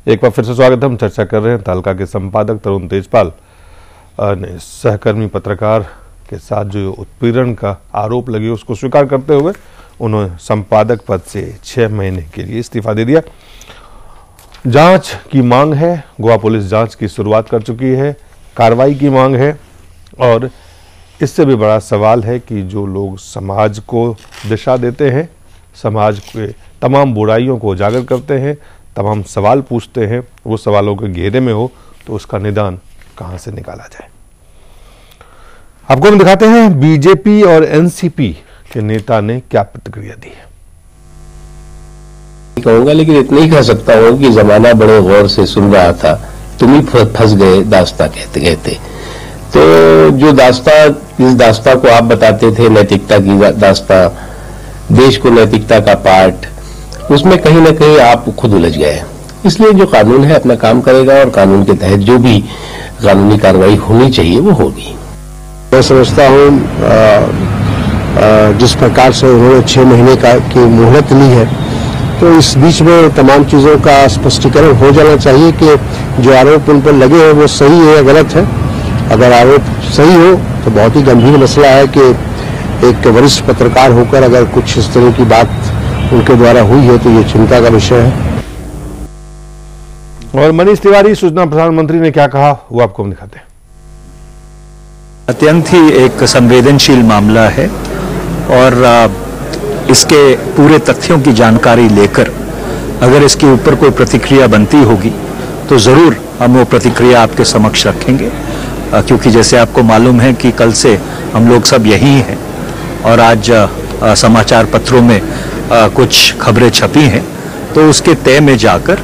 एक बार फिर से स्वागत है। हम चर्चा कर रहे हैं तहलका के संपादक तरुण तेजपाल ने सहकर्मी पत्रकार के साथ जो उत्पीड़न का आरोप लगे उसको स्वीकार करते हुए उन्होंने संपादक पद से 6 महीने के लिए इस्तीफा दे दिया। जांच की मांग है, गोवा पुलिस जांच की शुरुआत कर चुकी है, कार्रवाई की मांग है और इससे भी बड़ा सवाल है कि जो लोग समाज को दिशा देते हैं, समाज के तमाम बुराइयों को उजागर करते हैं, तमाम सवाल पूछते हैं, वो सवालों के घेरे में हो तो उसका निदान कहां से निकाला जाए। आपको हम दिखाते हैं बीजेपी और एनसीपी के नेता ने क्या प्रतिक्रिया दी है। कहूंगा लेकिन इतना ही कह सकता हूं कि जमाना बड़े गौर से सुन रहा था, तुम ही फंस गए दास्ता कहते कहते। तो जो दास्ता, इस दास्ता को आप बताते थे नैतिकता की दास्ता, देश को नैतिकता का पाठ, उसमें कहीं ना कहीं आप खुद उलझ गए। इसलिए जो कानून है अपना काम करेगा और कानून के तहत जो भी कानूनी कार्रवाई होनी चाहिए वो होगी। मैं समझता हूं जिस प्रकार से उन्होंने 6 महीने की मोहलत ली है, तो इस बीच में तमाम चीजों का स्पष्टीकरण हो जाना चाहिए कि जो आरोप उन पर लगे हैं वो सही है या गलत है। अगर आरोप सही हो तो बहुत ही गंभीर मसला है कि एक वरिष्ठ पत्रकार होकर अगर कुछ इस तरह की बात उनके द्वारा हुई है तो ये चिंता का विषय है। और मनीष तिवारी, सूचना प्रसारण मंत्री, ने क्या कहा वो आपको हम दिखाते हैं। अत्यंत ही एक संवेदनशील मामला है और इसके पूरे तथ्यों की जानकारी लेकर अगर इसके ऊपर कोई प्रतिक्रिया बनती होगी तो जरूर हम वो प्रतिक्रिया आपके समक्ष रखेंगे, क्योंकि जैसे आपको मालूम है कि कल से हम लोग सब यही हैं और आज समाचार पत्रों में कुछ खबरें छपी हैं, तो उसके तय में जाकर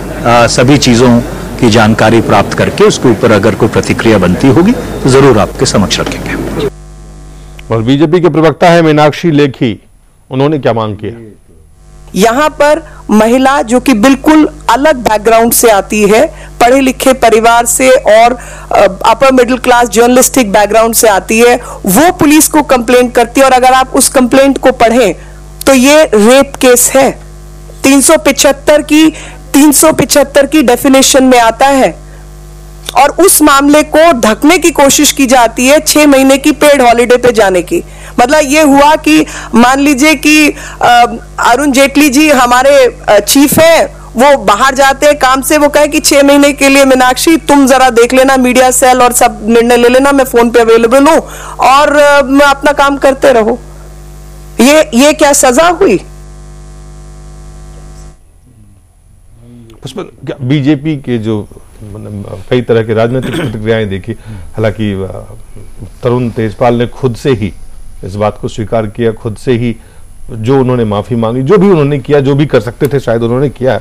सभी चीज़ों की जानकारी प्राप्त करके उसके ऊपर अगर कोई प्रतिक्रिया बनती होगी तो जरूर आपके समक्ष रखेंगे। और बीजेपी के प्रवक्ता है मीनाक्षी लेखी, उन्होंने क्या मांग किया। यहाँ पर महिला जो कि बिल्कुल अलग बैकग्राउंड से आती है, पढ़े लिखे परिवार से और upper middle class journalistic background से आती है, वो पुलिस को कंप्लेंट करती है और अगर आप उस कंप्लेंट को पढ़ें तो ये रेप केस है। 375 की डेफिनेशन में आता है और उस मामले को ढकने की कोशिश की जाती है 6 महीने की पेड हॉलिडे पे जाने की। मतलब ये हुआ कि मान लीजिए कि अरुण जेटली जी हमारे चीफ है, वो बाहर जाते हैं काम से, वो कहे कि 6 महीने के लिए मीनाक्षी तुम जरा देख लेना मीडिया सेल और सब निर्णय ले लेना, मैं फोन पे अवेलेबल हूं और मैं अपना काम करते रहो। ये क्या सजा हुई? बीजेपी के जो कई तरह के राजनीतिक प्रतिक्रियाएं देखी, हालांकि तरुण तेजपाल ने खुद से ही इस बात को स्वीकार किया, खुद से ही जो उन्होंने माफी मांगी, जो भी उन्होंने किया, जो भी कर सकते थे शायद उन्होंने किया।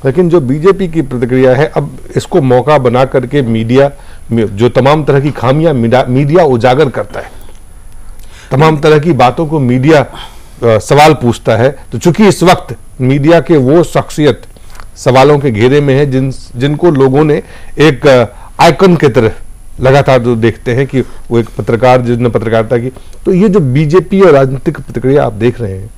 लेकिन जो बीजेपी की प्रतिक्रिया है, अब इसको मौका बना करके मीडिया जो तमाम तरह की खामियां मीडिया उजागर करता है, तमाम तरह की बातों को मीडिया सवाल पूछता है, तो चूंकि इस वक्त मीडिया के वो शख्सियत सवालों के घेरे में है जिनको लोगों ने एक आइकन की तरह लगातार जो देखते हैं कि वो एक पत्रकार जिसने पत्रकारिता की, तो ये जो बीजेपी और राजनीतिक प्रतिक्रिया आप देख रहे हैं,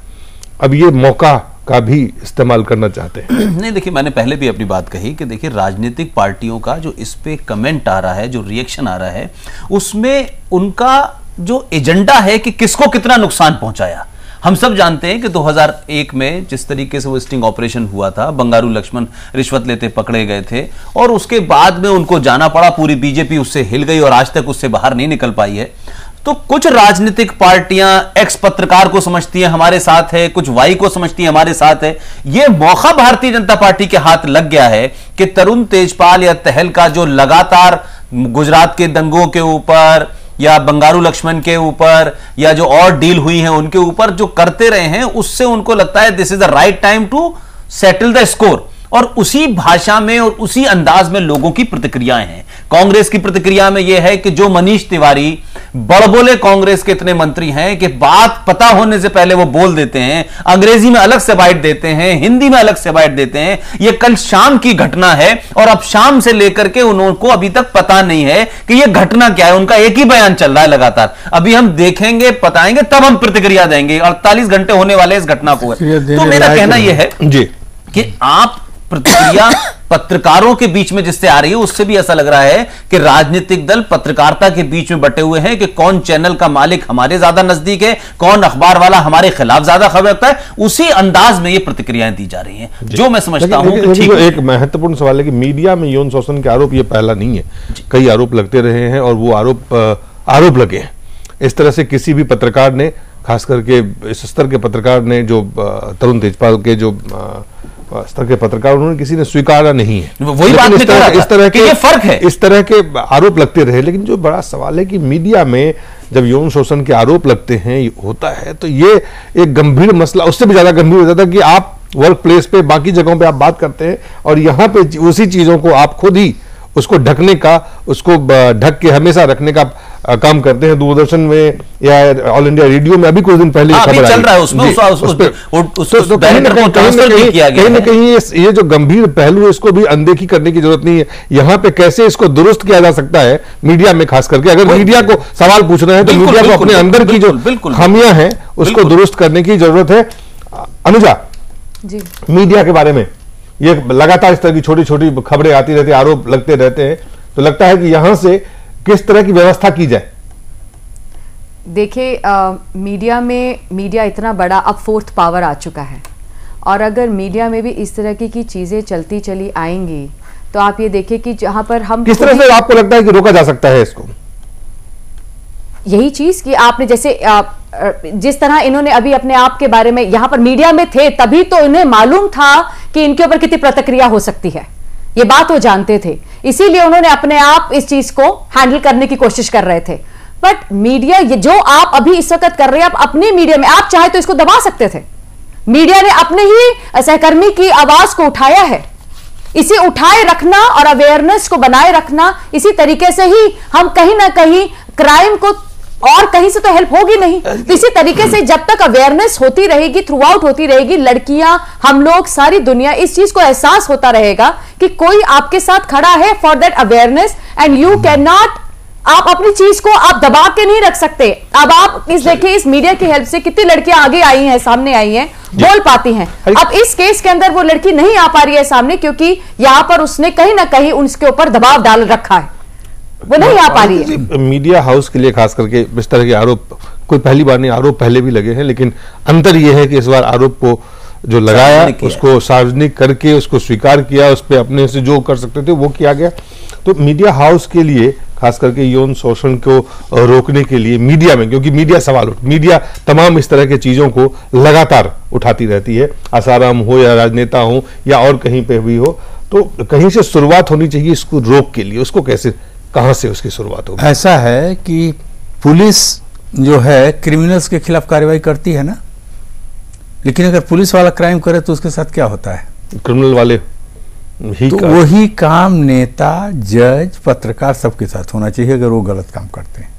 अब ये मौका का भी इस्तेमाल करना चाहते हैं। नहीं, देखिए मैंने पहले भी अपनी बात कही कि देखिए राजनीतिक पार्टियों का जो इस पे कमेंट आ रहा है, जो रिएक्शन आ रहा है, उसमें उनका जो एजेंडा है कि किसको कितना नुकसान पहुंचाया। हम सब जानते हैं कि 2001 में जिस तरीके से वो स्टिंग ऑपरेशन हुआ था, बंगारू लक्ष्मण रिश्वत लेते पकड़े गए थे और उसके बाद में उनको जाना पड़ा, पूरी बीजेपी उससे हिल गई और आज तक उससे बाहर नहीं निकल पाई है। तो कुछ राजनीतिक पार्टियां एक्स पत्रकार को समझती हैं हमारे साथ है, कुछ वाई को समझती है हमारे साथ है। यह मौका भारतीय जनता पार्टी के हाथ लग गया है कि तरुण तेजपाल या तहलका जो लगातार गुजरात के दंगों के ऊपर या बंगारू लक्ष्मण के ऊपर या जो और डील हुई है उनके ऊपर जो करते रहे हैं, उससे उनको लगता है this is the right time to settle the score, और उसी भाषा में और उसी अंदाज में लोगों की प्रतिक्रियाएं हैं। कांग्रेस की प्रतिक्रिया में यह है कि जो मनीष तिवारी बड़बोले कांग्रेस के इतने मंत्री हैं कि बात पता होने से पहले वो बोल देते हैं, अंग्रेजी में अलग से बाइट देते हैं, हिंदी में अलग से बाइट देते हैं। यह कल शाम की घटना है और अब शाम से लेकर के उनको अभी तक पता नहीं है कि यह घटना क्या है। उनका एक ही बयान चल रहा है लगातार। अभी हम देखेंगे, बताएंगे, तब हम प्रतिक्रिया देंगे। 48 घंटे होने वाले इस घटना को। तो मेरा कहना यह है कि आप प्रतिक्रिया पत्रकारों के बीच में जिससे आ रही है उससे भी ऐसा लग रहा है कि राजनीतिक दल पत्रकारिता के बीच में बटे हुए हैं कि कौन चैनल का मालिक हमारे ज्यादा नजदीक है, कौन अखबार वाला हमारे खिलाफ ज्यादा खबर रखता है। उसी अंदाज में ये प्रतिक्रियाएं दी जा रही हैं, जो मैं समझता हूं कि ठीक एक महत्वपूर्ण सवाल है कि मीडिया में यौन शोषण के आरोप ये पहला नहीं है, कई आरोप लगते रहे हैं और वो आरोप लगे हैं। इस तरह से किसी भी पत्रकार ने, खास करके इस स्तर के पत्रकार ने, जो तरुण तेजपाल के जो स्तर के पत्रकार, उन्होंने किसी ने स्वीकारा नहीं है। वही बात मैं कह रहा था, इस तरह के ये फर्क है, इस तरह के आरोप लगते रहे। लेकिन जो बड़ा सवाल है कि मीडिया में जब यौन शोषण के आरोप लगते हैं, होता है, तो ये एक गंभीर मसला, उससे भी ज्यादा गंभीर हो जाता है कि आप वर्क प्लेस पे, बाकी जगहों पे आप बात करते हैं और यहाँ पे उसी चीजों को आप खुद ही उसको ढकने का, उसको ढक के हमेशा रखने का काम करते हैं। दूरदर्शन में या ऑल इंडिया रेडियो में अभी कुछ दिन पहले खबर चल रहा है, उसमें कहीं ना कहीं ये जो गंभीर पहलू है, इसको भी अनदेखी करने की जरूरत नहीं है। यहाँ पे कैसे इसको दुरुस्त किया जा सकता है मीडिया में, खास करके अगर मीडिया को सवाल पूछना है तो मीडिया को अपने अंदर की जो खामियां हैं उसको दुरुस्त करने की जरूरत है। अनुजा जी, मीडिया के बारे में ये लगातार इस तरह की छोटी छोटी खबरें आती रहती, आरोप लगते रहते हैं, तो लगता है कि यहां से किस तरह की व्यवस्था की जाए? देखिए, मीडिया इतना बड़ा अब फोर्थ पावर आ चुका है और अगर मीडिया में भी इस तरह की चीजें चलती चली आएंगी तो आप ये देखिए कि जहां पर हम किस तरह से आपको लगता है कि रोका जा सकता है इसको? यही चीज कि आपने जैसे जिस तरह इन्होंने अभी अपने आप के बारे में, यहां पर मीडिया में थे तभी तो इन्हें मालूम था कि इनके ऊपर कितनी प्रतिक्रिया हो सकती है, ये बात वो जानते थे, इसीलिए उन्होंने अपने आप इस चीज को हैंडल करने की कोशिश कर रहे थे। बट मीडिया, ये जो आप अभी इस वक्त कर रहे हैं, आप अपने मीडिया में, आप चाहे तो इसको दबा सकते थे। मीडिया ने अपने ही सहकर्मी की आवाज को उठाया है, इसे उठाए रखना और अवेयरनेस को बनाए रखना, इसी तरीके से ही हम कहीं ना कहीं क्राइम को, और कहीं से तो हेल्प होगी नहीं, तो इसी तरीके से जब तक अवेयरनेस होती रहेगी, थ्रू आउट होती रहेगी, लड़कियां, हम लोग, सारी दुनिया इस चीज को एहसास होता रहेगा कि कोई आपके साथ खड़ा है for that awareness, and you can not, आप अपनी चीज को आप दबा के नहीं रख सकते। अब आप देखिए, इस मीडिया की हेल्प से कितनी लड़कियां आगे आई हैं, सामने आई हैं, बोल पाती हैं। अब इस केस के अंदर वो लड़की नहीं आ पा रही है सामने, क्योंकि यहां पर उसने कहीं ना कहीं उसके ऊपर दबाव डाल रखा है, वो नहीं आ पा रही है। मीडिया हाउस के लिए खास करके इस तरह के आरोप कोई पहली बार नहीं, आरोप पहले भी लगे हैं, लेकिन अंतर यह है कि इस बार आरोप को जो लगाया उसको सार्वजनिक करके उसको स्वीकार किया, उस पर अपने से जो कर सकते थे वो किया गया। तो मीडिया हाउस के लिए खास करके यौन शोषण को रोकने के लिए मीडिया में, क्योंकि मीडिया तमाम इस तरह के चीजों को लगातार उठाती रहती है, आसाराम हो या राजनेता हो या और कहीं पे भी हो, तो कहीं से शुरुआत होनी चाहिए इसको रोक के लिए। उसको कैसे, कहां से उसकी शुरुआत होगी? ऐसा है कि पुलिस जो है क्रिमिनल्स के खिलाफ कार्रवाई करती है ना, लेकिन अगर पुलिस वाला क्राइम करे तो उसके साथ क्या होता है? क्रिमिनल वाले ही तो वही काम नेता, जज, पत्रकार सबके साथ होना चाहिए अगर वो गलत काम करते हैं,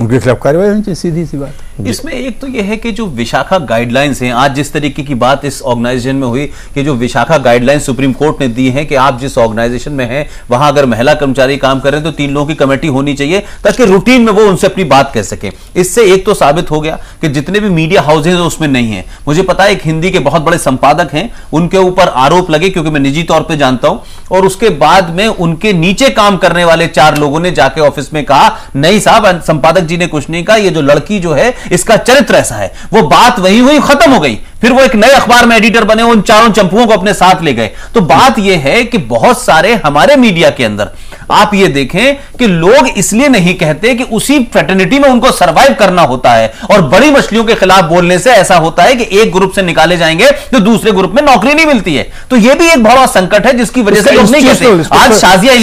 उनके खिलाफ कार्रवाई होनी चाहिए, सीधी सी बात। इसमें एक तो यह है कि जो विशाखा गाइडलाइंस हैं, आज जिस तरीके की बात इस ऑर्गेनाइजेशन में हुई कि जो विशाखा गाइडलाइंस सुप्रीम कोर्ट ने दी हैं कि आप जिस ऑर्गेनाइजेशन में हैं वहां अगर महिला कर्मचारी काम कर रहे हैं तो 3 लोगों की कमेटी होनी चाहिए ताकि रूटीन में वो उनसे अपनी बात कह सके। इससे एक तो साबित हो गया कि जितने भी मीडिया हाउसेज उसमें नहीं है। मुझे पता है एक हिंदी के बहुत बड़े संपादक हैं, उनके ऊपर आरोप लगे, क्योंकि मैं निजी तौर पर जानता हूं, और उसके बाद में उनके नीचे काम करने वाले 4 लोगों ने जाके ऑफिस में कहा, नहीं साहब, संपादक जी ने कुछ नहीं कहा, ये जो लड़की जो है इसका चरित्र ऐसा है। वो बात वही हुई, खत्म हो गई। फिर वो एक नए अखबार में एडिटर बने, उन 4 चंपुओं को अपने साथ ले गए। तो बात यह है कि बहुत सारे हमारे मीडिया के अंदर आप ये देखें कि लोग इसलिए नहीं कहते कि उसी फ्रेटर्निटी में उनको सरवाइव करना होता है, और बड़ी मछलियों के खिलाफ बोलने से ऐसा होता है कि एक ग्रुप से निकाले जाएंगे तो दूसरे ग्रुप में नौकरी नहीं मिलती है। तो यह भी एक बड़ा संकट है जिसकी वजह से लोग नहीं कहते। आज शाजिया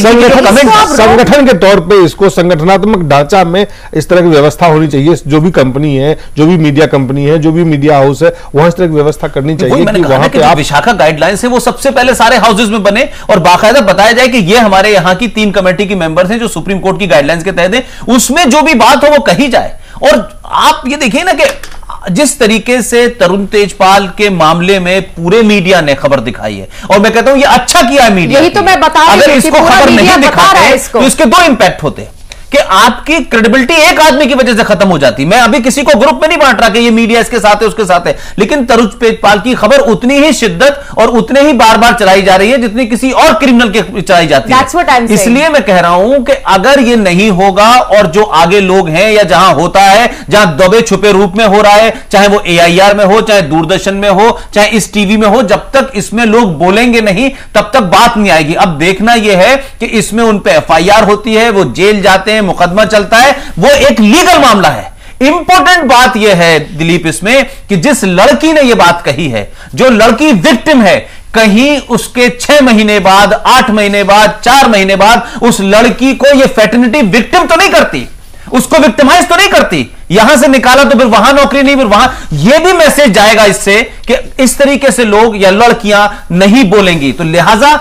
संगठन के तौर पर इसको संगठनात्मक ढांचा में इस तरह की व्यवस्था होनी चाहिए। जो भी कंपनी है, जो भी मीडिया कंपनी है, जो भी मीडिया हाउस है, वहां इस तरह की व्यवस्था करनी चाहिए कि वहां पे आप विशाखा गाइडलाइंस है वो सबसे पहले सारे हाउसेज में बने और बाकायदा बताया जाए कि ये हमारे यहां की 3 कमेटी की मेंबर्स हैं जो सुप्रीम कोर्ट की गाइडलाइंस के तहत है, उसमें जो भी बात हो वो कही जाए। और आप ये देखिए ना कि जिस तरीके से तरुण तेजपाल के मामले में पूरे मीडिया ने खबर दिखाई है, और मैं कहता हूं ये अच्छा किया है मीडिया। यही तो मैं बता रही हूं, अगर इसको खबर नहीं दिखाते तो इसके 2 इंपैक्ट होते कि आपकी क्रेडिबिलिटी एक आदमी की वजह से खत्म हो जाती। मैं अभी किसी को ग्रुप में नहीं बांट रहा कि ये मीडिया इसके साथ है उसके साथ है, लेकिन तरुण तेजपाल की खबर उतनी ही शिद्दत और उतने ही बार बार चलाई जा रही है जितनी किसी और क्रिमिनल के चलाई जाती है। इसलिए मैं कह रहा हूं कि अगर ये नहीं होगा और जो आगे लोग हैं या जहां होता है, जहां दबे छुपे रूप में हो रहा है, चाहे वो AIR में हो, चाहे दूरदर्शन में हो, चाहे इस टीवी में हो, जब तक इसमें लोग बोलेंगे नहीं तब तक बात नहीं आएगी। अब देखना यह है कि इसमें उन पे FIR होती है, वो जेल जाते हैं, मुकदमा चलता है, वो एक लीगल मामला है। इंपॉर्टेंट बात यह है दिलीप इसमें कि जिस लड़की ने यह बात कही है, जो लड़की विक्टिम है, कहीं उसके 6 महीने बाद, 8 महीने बाद, 4 महीने बाद उस लड़की को यह फैटर्निटी विक्टिम तो नहीं करती, उसको विक्टिमाइज तो नहीं करती। यहां से निकाला तो फिर वहां नौकरी नहीं, फिर वहां यह भी मैसेज जाएगा इससे कि इस तरीके से लोग या लड़कियां नहीं बोलेंगी। तो लिहाजा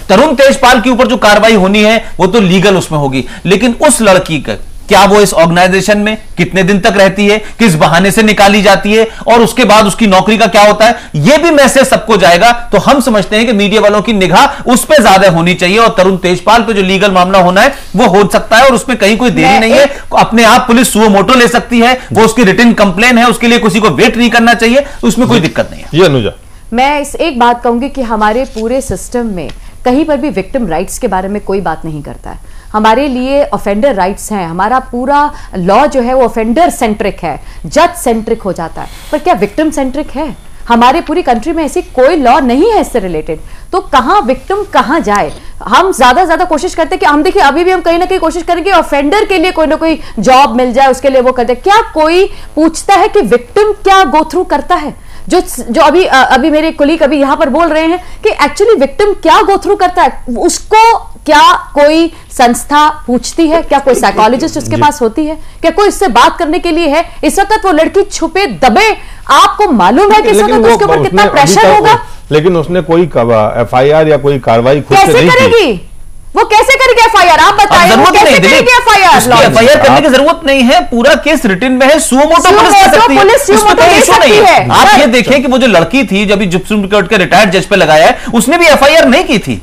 तरुण तेजपाल के ऊपर जो कार्रवाई होनी है वो तो लीगल उसमें होगी, लेकिन उस लड़की का क्या वो इस ऑर्गेनाइजेशन में कितने दिन तक रहती है, किस बहाने से निकाली जाती है और उसके बाद उसकी नौकरी का क्या होता है, यह भी मैसेज सबको जाएगा। तो हम समझते हैं कि मीडिया वालों की निगाह उस पर ज्यादा होनी चाहिए और तरुण तेजपाल पे जो लीगल मामला होना है वो हो सकता है और उसमें कहीं कोई देरी नहीं है। अपने आप पुलिस सुओ मोटो ले सकती है, वो उसकी रिटन कंप्लेन है, उसके लिए किसी को वेट नहीं करना चाहिए, उसमें कोई दिक्कत नहीं है। ये अनुजा, मैं एक बात कहूंगी कि हमारे पूरे सिस्टम में कहीं पर भी विक्टिम राइट्स के बारे में कोई बात नहीं करता है। हमारे लिए ऑफेंडर राइट्स हैं, हमारा पूरा लॉ जो है वो ऑफेंडर सेंट्रिक है, जज सेंट्रिक हो जाता है, पर क्या विक्टिम सेंट्रिक है? हमारे पूरी कंट्री में ऐसी कोई लॉ नहीं है इससे रिलेटेड। तो कहां विक्टिम कहां जाए? हम ज्यादा कोशिश करते हैं कि हम देखिए अभी भी हम कहीं ना कहीं कोशिश करेंगे ऑफेंडर के लिए कोई ना कोई जॉब मिल जाए, उसके लिए वो करते हैं। क्या कोई पूछता है कि विक्टिम क्या गो थ्रू करता है? जो अभी मेरे कोलीग अभी यहां पर बोल रहे हैं कि एक्चुअली विक्टिम क्या गो थ्रू करता है, उसको क्या कोई संस्था पूछती है? क्या कोई साइकोलॉजिस्ट उसके पास होती है? क्या कोई उससे बात करने के लिए है? इस वक्त वो लड़की छुपे दबे, आपको मालूम है कि इस वक्त उसके ऊपर कितना प्रेशर होगा, लेकिन उसने कोई FIR या कोई कार्रवाई खुद से नहीं की। वो कैसे करेगी FIR? आप बताइए, वो कैसे करेगी FIR करने की जरूरत नहीं है, पूरा केस रिटन में है, सुओ मोटो पुलिस कर सकती है, उसमें कोई इशू नहीं है। आप ये देखें कि वो जो लड़की थी जब सुप्रीम कोर्ट के रिटायर्ड जज पे लगाया है, उसने भी FIR नहीं की थी।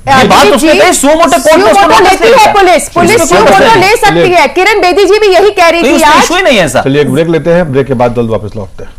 बात उसने कही सुओ मोटो कोर्ट लेती है, पुलिस सुओ मोटो ले सकती है। किरण बेदी जी भी यही कह रही थी, इशू ही नहीं है ऐसा। चलिए एक ब्रेक लेते हैं, ब्रेक के बाद जल्द वापस लौटते हैं।